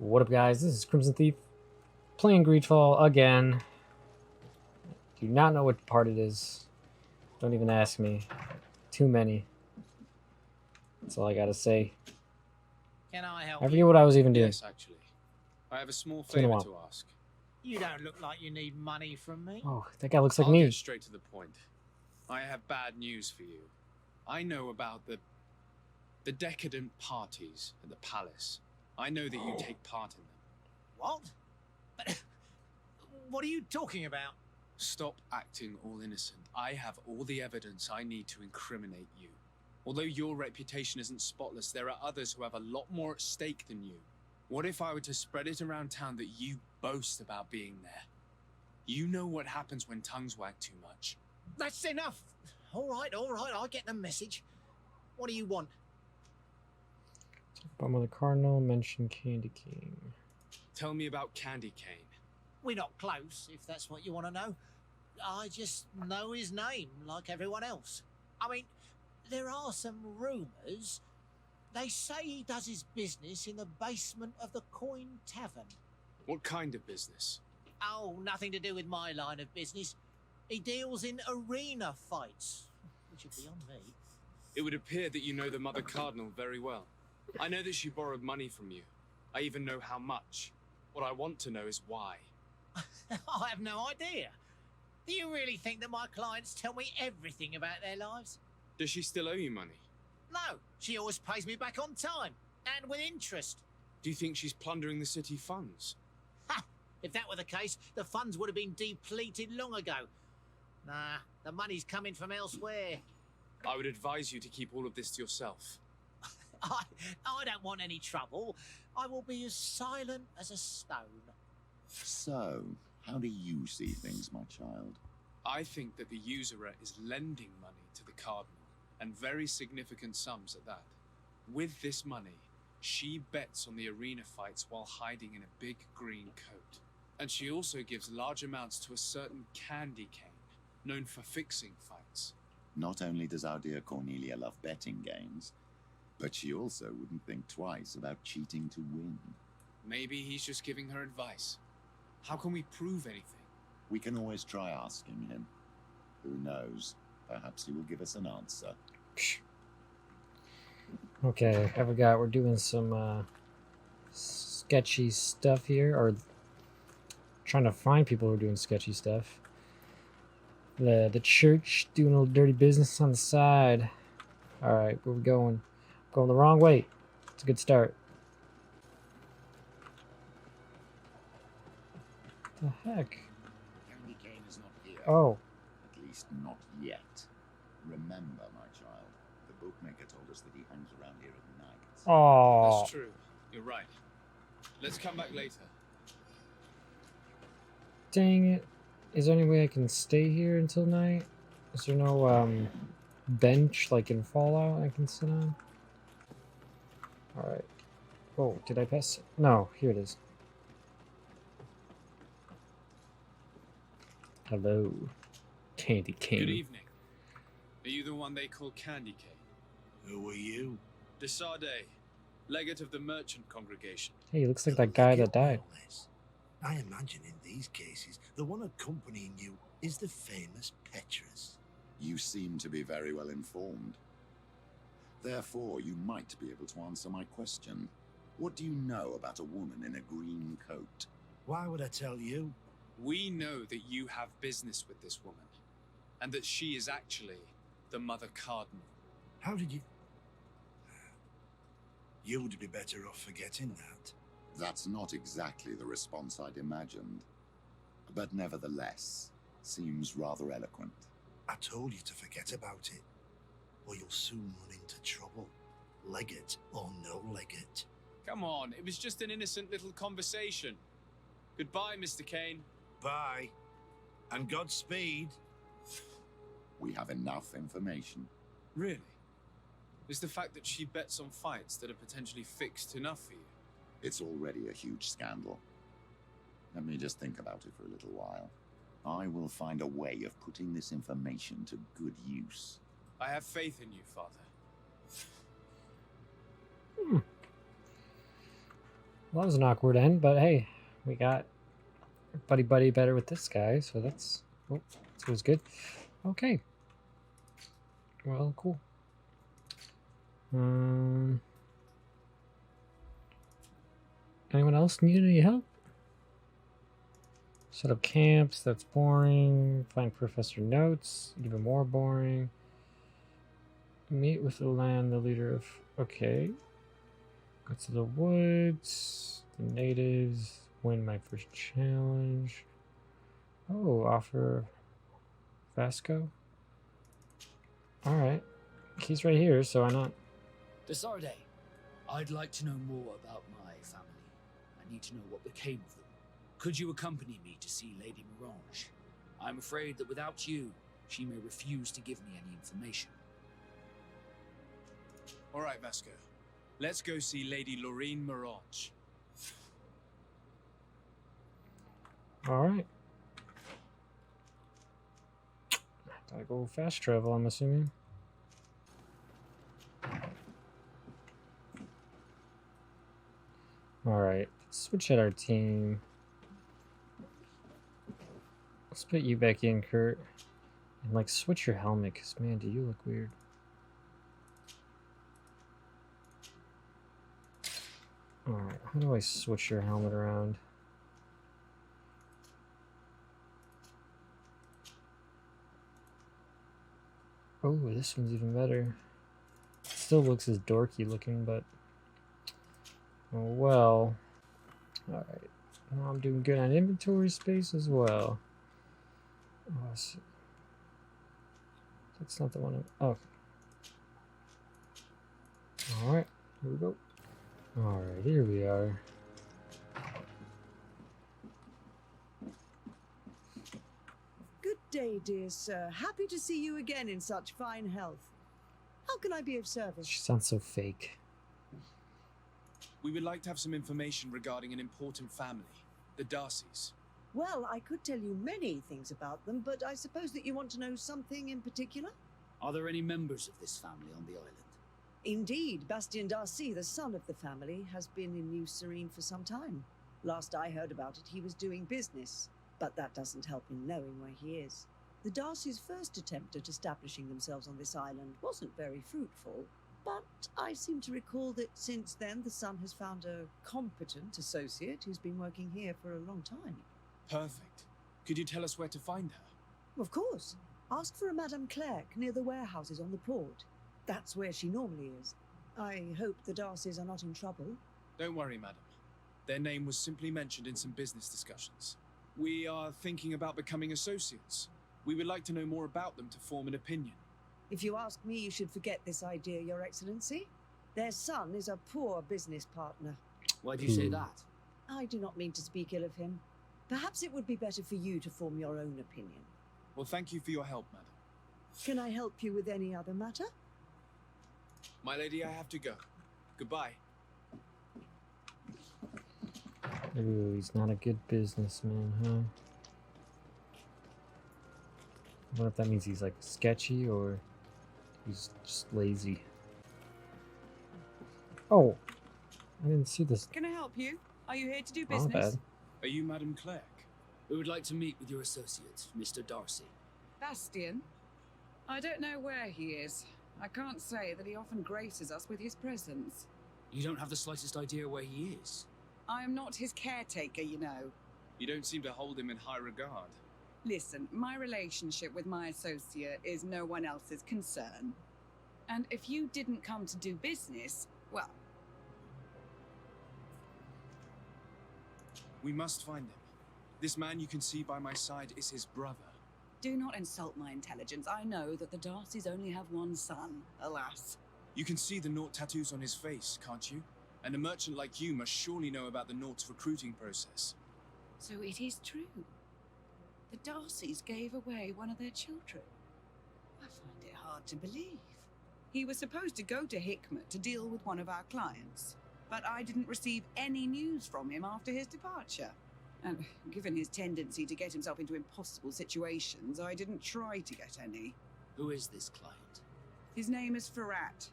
What up, guys? This is Crimson Thief playing Greedfall again. Do not know what part it is. Don't even ask me. Too many. That's all I gotta say. Can I help I forget you? what I was even doing. Yes, actually. I have a small been a favor while. to ask. You don't look like you need money from me. Oh, that guy looks like I'll me. get straight to the point. I have bad news for you. I know about the decadent parties at the palace. I know that you take part in them. What? What are you talking about? Stop acting all innocent. I have all the evidence I need to incriminate you. Although your reputation isn't spotless, there are others who have a lot more at stake than you. What if I were to spread it around town that you boast about being there? You know what happens when tongues wag too much. That's enough. All right, I get the message. What do you want? Bum of the Cardinal, mention Candy King. Tell me about Candy Cane. We're not close, if that's what you want to know. I just know his name, like everyone else. I mean, there are some rumours. They say he does his business in the basement of the Coin Tavern. What kind of business? Oh, nothing to do with my line of business. He deals in arena fights, which would be on me. It would appear that you know the Mother Cardinal very well. I know that she borrowed money from you. I even know how much. What I want to know is why. I have no idea. Do you really think that my clients tell me everything about their lives? Does she still owe you money? No, she always pays me back on time, and with interest. Do you think she's plundering the city funds? Ha! If that were the case, the funds would have been depleted long ago. Nah, the money's coming from elsewhere. I would advise you to keep all of this to yourself. I don't want any trouble. I will be as silent as a stone. So, how do you see things, my child? I think that the usurer is lending money to the Cardinal, and very significant sums at that. With this money, she bets on the arena fights while hiding in a big green coat. And she also gives large amounts to a certain Candy Cane, known for fixing fights. Not only does our dear Cornelia love betting games, but she also wouldn't think twice about cheating to win. Maybe he's just giving her advice. How can we prove anything? We can always try asking him. Who knows? Perhaps he will give us an answer. Okay, I forgot we're doing some sketchy stuff here, or trying to find people who are doing sketchy stuff. The church doing a little dirty business on the side. All right, where we going? Going the wrong way. It's a good start. What the heck? Candy Cane is not here. Oh. At least not yet. Remember, my child, the bookmaker told us that he hangs around here at night. Oh. That's true. You're right. Let's come back later. Dang it. Is there any way I can stay here until night? Is there no bench like in Fallout I can sit on? Alright. Oh, did I pass it? No, here it is. Hello, Candy Cane. Good evening. Are you the one they call Candy Cane? Who are you? Desade, legate of the merchant congregation. Hey, he looks like that guy that died. I imagine in these cases, the one accompanying you is the famous Petrus. You seem to be very well informed. Therefore, you might be able to answer my question. What do you know about a woman in a green coat? Why would I tell you? We know that you have business with this woman, and that she is actually the Mother Cardinal. How did you... You would be better off forgetting that. That's not exactly the response I'd imagined. But nevertheless, seems rather eloquent. I told you to forget about it, or you'll soon run into trouble. Legate or no legate. Come on, it was just an innocent little conversation. Goodbye, Mr. Cane. Bye, and Godspeed. We have enough information. Really? Is the fact that she bets on fights that are potentially fixed enough for you? It's already a huge scandal. Let me just think about it for a little while. I will find a way of putting this information to good use. I have faith in you, Father. Well, that was an awkward end, but hey, we got buddy better with this guy, so that was good. Okay. Well, cool. Anyone else need any help? Set up camps, that's boring. Find professor notes, even more boring. Meet with the leader of... Okay. Go to the woods, the natives, win my first challenge. Oh, offer Vasco? Alright. He's right here, so why not? Desarde, I'd like to know more about my family. I need to know what became of them. Could you accompany me to see Lady Morange? I'm afraid that without you, she may refuse to give me any information. All right, Vasco. Let's go see Lady Lorraine Morange. Alright. Gotta go fast travel, I'm assuming. Alright, switch out our team. Let's put you back in, Kurt. And like switch your helmet, because man, do you look weird. Alright, how do I switch your helmet around? Oh, this one's even better. It still looks as dorky looking, but... Oh well. Alright. Well, I'm doing good on inventory space as well. Oh, that's not the one oh. Alright, here we go. Alright, here we are. Good day, dear sir. Happy to see you again in such fine health. How can I be of service? She sounds so fake. We would like to have some information regarding an important family, the Darcys. Well, I could tell you many things about them, but I suppose that you want to know something in particular? Are there any members of this family on the island? Indeed, Bastien Darcy, the son of the family, has been in New Serene for some time. Last I heard about it, he was doing business, but that doesn't help in knowing where he is. The Darcys' first attempt at establishing themselves on this island wasn't very fruitful, but I seem to recall that since then the son has found a competent associate who's been working here for a long time. Perfect. Could you tell us where to find her? Of course. Ask for a Madame Clerc near the warehouses on the port. That's where she normally is. I hope the Darcys are not in trouble. Don't worry, madam. Their name was simply mentioned in some business discussions. We are thinking about becoming associates. We would like to know more about them to form an opinion. If you ask me, you should forget this idea, Your Excellency. Their son is a poor business partner. Why do you say that? I do not mean to speak ill of him. Perhaps it would be better for you to form your own opinion. Well, thank you for your help, madam. Can I help you with any other matter? My lady, I have to go. Goodbye. Ooh, he's not a good businessman, huh? I wonder if that means he's like sketchy or he's just lazy. Oh, I didn't see this. Can I help you? Are you here to do Not business? bad. Are you Madam Clerc? We would like to meet with your associate, Mr. Darcy. Bastien? I don't know where he is. I can't say that he often graces us with his presence. You don't have the slightest idea where he is? I am not his caretaker, you know. You don't seem to hold him in high regard. Listen, my relationship with my associate is no one else's concern. And if you didn't come to do business, well... We must find him. This man you can see by my side is his brother. Do not insult my intelligence. I know that the Darcys only have one son, alas. You can see the Naught tattoos on his face, can't you? And a merchant like you must surely know about the Naught's recruiting process. So it is true. The Darcys gave away one of their children. I find it hard to believe. He was supposed to go to Hikmet to deal with one of our clients, but I didn't receive any news from him after his departure. And given his tendency to get himself into impossible situations, I didn't try to get any. Who is this client? His name is Ferrat.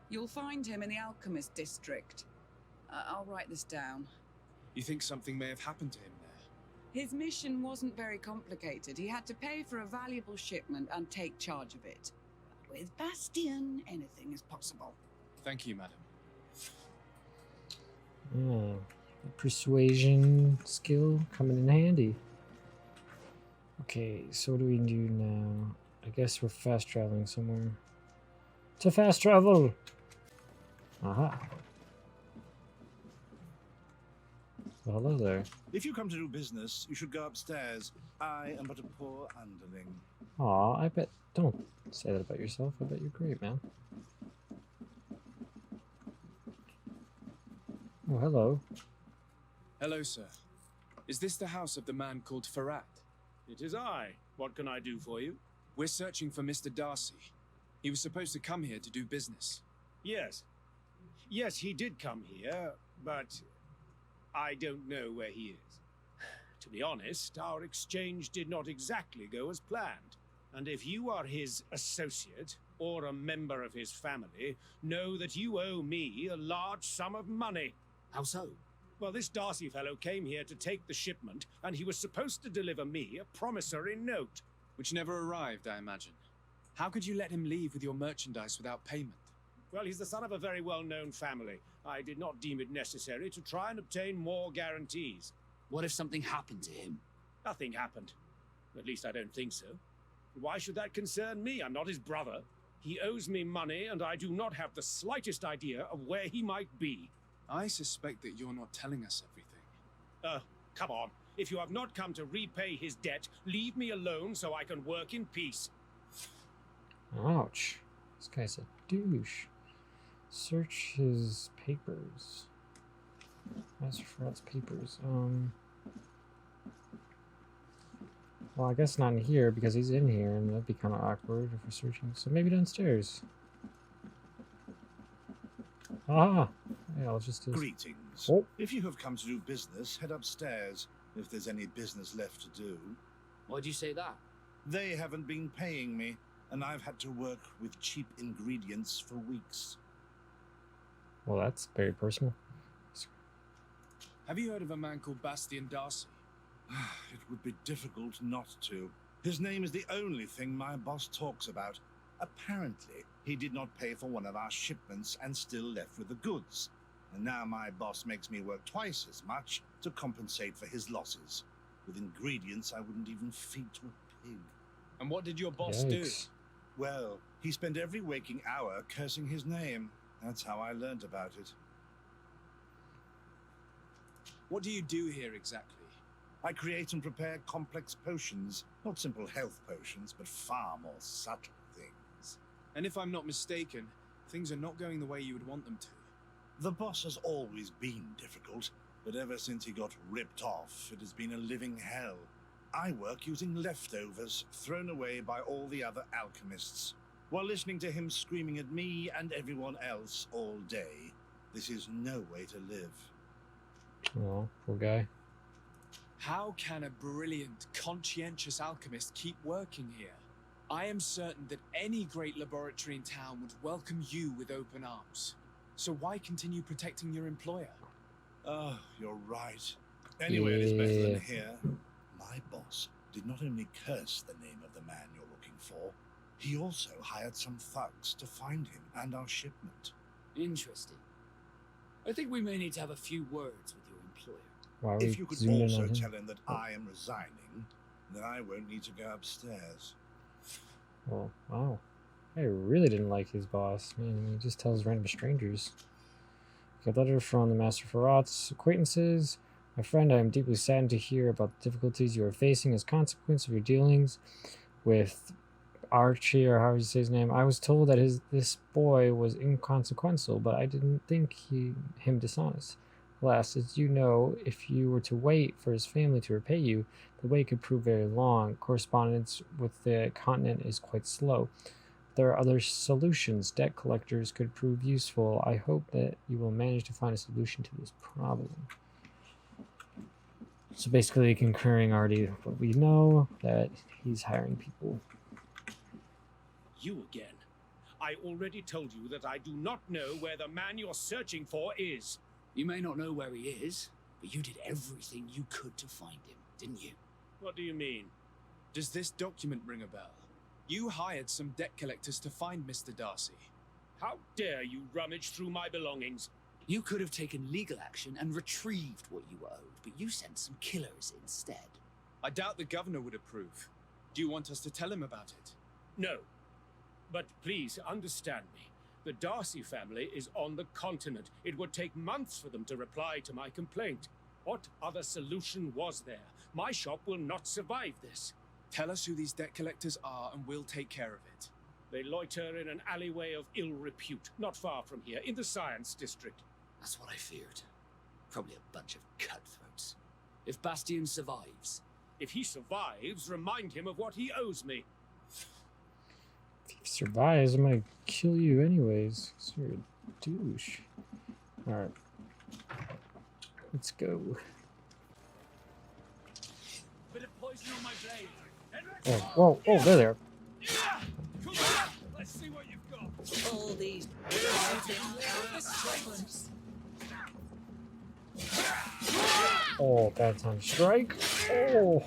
You'll find him in the Alchemist district. I'll write this down. You think something may have happened to him there? His mission wasn't very complicated. He had to pay for a valuable shipment and take charge of it. But with Bastien, anything is possible. Thank you, madam. Yeah, persuasion skill coming in handy. Okay, so what do we do now? I guess we're fast traveling somewhere. To fast travel! Aha. Well, hello there. If you come to do business, you should go upstairs. I am but a poor underling. Aw, I bet. Don't say that about yourself. I bet you're great, man. Oh, hello. Hello, sir. Is this the house of the man called Ferrat? It is I. What can I do for you? We're searching for Mr. Darcy. He was supposed to come here to do business. Yes. Yes, he did come here, but I don't know where he is. To be honest, our exchange did not exactly go as planned. And if you are his associate, or a member of his family, know that you owe me a large sum of money. How so? Well, this Darcy fellow came here to take the shipment, and he was supposed to deliver me a promissory note. Which never arrived, I imagine. How could you let him leave with your merchandise without payment? Well, he's the son of a very well-known family. I did not deem it necessary to try and obtain more guarantees. What if something happened to him? Nothing happened. At least I don't think so. Why should that concern me? I'm not his brother. He owes me money, and I do not have the slightest idea of where he might be. I suspect that you're not telling us everything. Come on. If you have not come to repay his debt, leave me alone so I can work in peace. Ouch. This guy's a douche. Search his papers. Master Ferrat's papers. Well, I guess not in here because he's in here, and that'd be kind of awkward if we're searching. So maybe downstairs. Ah! Yeah, I'll just do. Greetings. Oh. If you have come to do business, head upstairs, if there's any business left to do. Why'd you say that? They haven't been paying me, and I've had to work with cheap ingredients for weeks. Well, that's very personal. Have you heard of a man called Bastien Darcy? It would be difficult not to. His name is the only thing my boss talks about. Apparently, he did not pay for one of our shipments and still left with the goods. And now my boss makes me work twice as much to compensate for his losses. With ingredients I wouldn't even feed to a pig. And what did your boss do? Yikes. Well, he spent every waking hour cursing his name. That's how I learned about it. What do you do here exactly? I create and prepare complex potions. Not simple health potions, but far more subtle things. And if I'm not mistaken, things are not going the way you would want them to. The boss has always been difficult, but ever since he got ripped off, it has been a living hell. I work using leftovers thrown away by all the other alchemists, while listening to him screaming at me and everyone else all day. This is no way to live. Oh, poor guy. How can a brilliant, conscientious alchemist keep working here? I am certain that any great laboratory in town would welcome you with open arms. So why continue protecting your employer? Oh, you're right. Anyway, it is better Yeah. than here. My boss did not only curse the name of the man you're looking for, he also hired some thugs to find him and our shipment. Interesting. I think we may need to have a few words with your employer. Why are we If you could zooming in also on him? tell him that I am resigning, then I won't need to go upstairs. Oh, wow. I really didn't like his boss. Man, he just tells random strangers. A letter from the Master Ferrat's acquaintances. My friend, I am deeply saddened to hear about the difficulties you are facing as a consequence of your dealings with Archie, or however you say his name. I was told that this boy was inconsequential, but I didn't think him dishonest. Alas, as you know, if you were to wait for his family to repay you, the wait could prove very long. Correspondence with the continent is quite slow. There are other solutions. Debt collectors could prove useful. I hope that you will manage to find a solution to this problem. So basically concurring already what we know, that he's hiring people. You again. I already told you that I do not know where the man you're searching for is. You may not know where he is, but you did everything you could to find him, didn't you? What do you mean? Does this document ring a bell? You hired some debt collectors to find Mr. Darcy. How dare you rummage through my belongings? You could have taken legal action and retrieved what you owed, but you sent some killers instead. I doubt the governor would approve. Do you want us to tell him about it? No. But please understand me. The Darcy family is on the continent. It would take months for them to reply to my complaint. What other solution was there? My shop will not survive this. Tell us who these debt collectors are and we'll take care of it. They loiter in an alleyway of ill repute, not far from here, in the Science District. That's what I feared. Probably a bunch of cutthroats. If Bastien survives... If he survives, remind him of what he owes me. If he survives, I'm gonna kill you anyways. 'Cause you're a douche. Alright. Let's go. Bit of poison on my blade. Oh, whoa, oh, there. Come on, let's see what you've got. All these Oh, bad time to strike. Oh.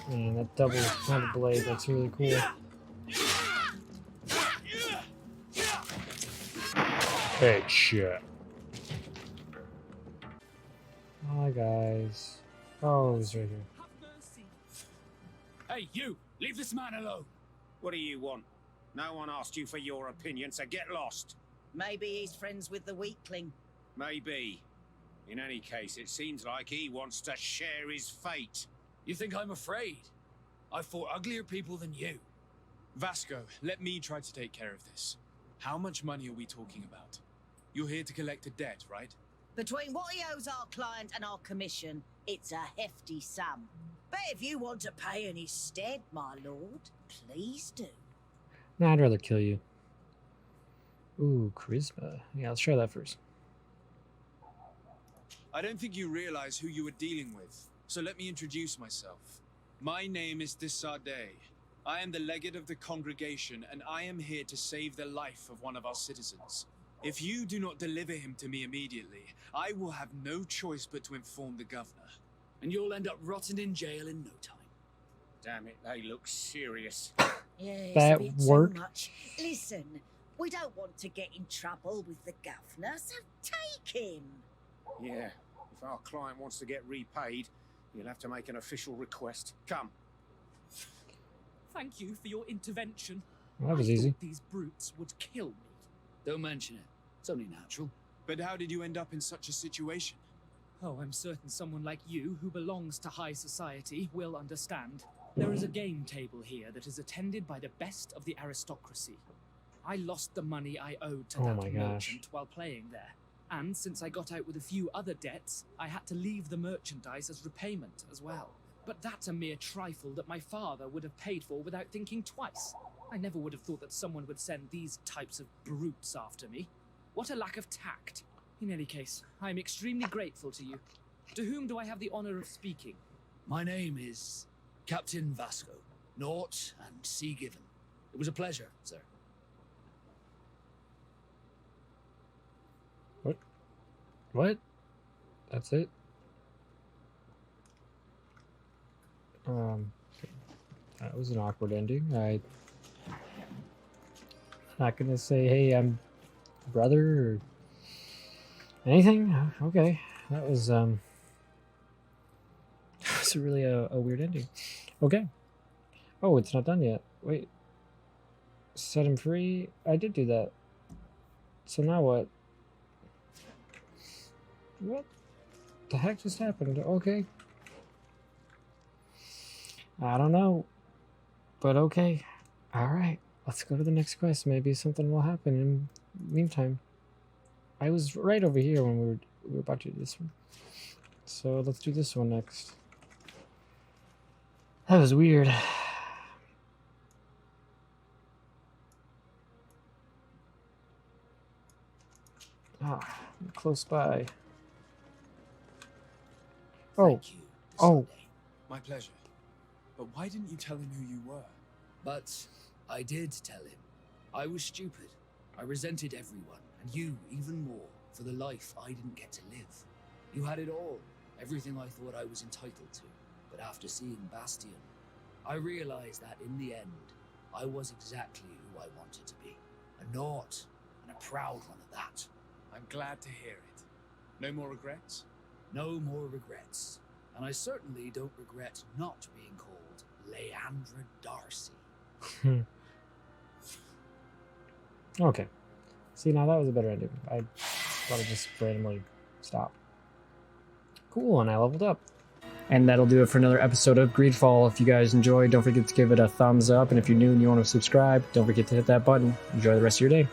Man, that double-handed blade, that's really cool. Headshot. Hi, guys. Oh, he's right here. Hey, you! Leave this man alone! What do you want? No one asked you for your opinion, so get lost. Maybe he's friends with the weakling. Maybe. In any case, it seems like he wants to share his fate. You think I'm afraid? I fought uglier people than you. Vasco, let me try to take care of this. How much money are we talking about? You're here to collect a debt, right? Between what he owes our client and our commission, it's a hefty sum. But if you want to pay in his stead, my lord, please do. Nah, I'd rather kill you. Ooh, charisma. Yeah, let's try that first. I don't think you realize who you were dealing with, so let me introduce myself. My name is Desade. I am the legate of the congregation, and I am here to save the life of one of our citizens. If you do not deliver him to me immediately, I will have no choice but to inform the governor. And you'll end up rotting in jail in no time. Damn it, they look serious. Yes, That a bit worked. too much. Listen, we don't want to get in trouble with the governor, so take him. Yeah, if our client wants to get repaid, you'll have to make an official request. Come. Thank you for your intervention. Well, that was I easy. thought these brutes would kill me. Don't mention it. It's only natural. But how did you end up in such a situation? Oh, I'm certain someone like you, who belongs to high society, will understand. There is a game table here that is attended by the best of the aristocracy. I lost the money I owed to Oh that my gosh. merchant while playing there. And since I got out with a few other debts, I had to leave the merchandise as repayment as well. But that's a mere trifle that my father would have paid for without thinking twice. I never would have thought that someone would send these types of brutes after me. What a lack of tact. In any case, I am extremely grateful to you. To whom do I have the honor of speaking? My name is Captain Vasco. Naught and sea given. It was a pleasure, sir. What? That's it? That was an awkward ending. I'm not gonna say, hey, I'm brother or anything. Okay, that was it's really a weird ending. Okay. Oh, it's not done yet. Wait. Set him free. I did do that. So now what? What the heck just happened? Okay. I don't know. But okay. Alright. Let's go to the next quest. Maybe something will happen in the meantime. I was right over here when we were about to do this one. So let's do this one next. That was weird. Ah, close by. Oh. Thank you, Oh. Desade. My pleasure. But why didn't you tell him who you were? But I did tell him. I was stupid. I resented everyone, and you even more, for the life I didn't get to live. You had it all, everything I thought I was entitled to. But after seeing Bastion, I realized that in the end, I was exactly who I wanted to be. A Nord, and a proud one at that. I'm glad to hear it. No more regrets? No more regrets. And I certainly don't regret not being called Leandra Darcy. Okay. See, now that was a better ending. I thought it just randomly stopped. Cool, and I leveled up. And that'll do it for another episode of Greedfall. If you guys enjoyed, don't forget to give it a thumbs up. And if you're new and you want to subscribe, don't forget to hit that button. Enjoy the rest of your day.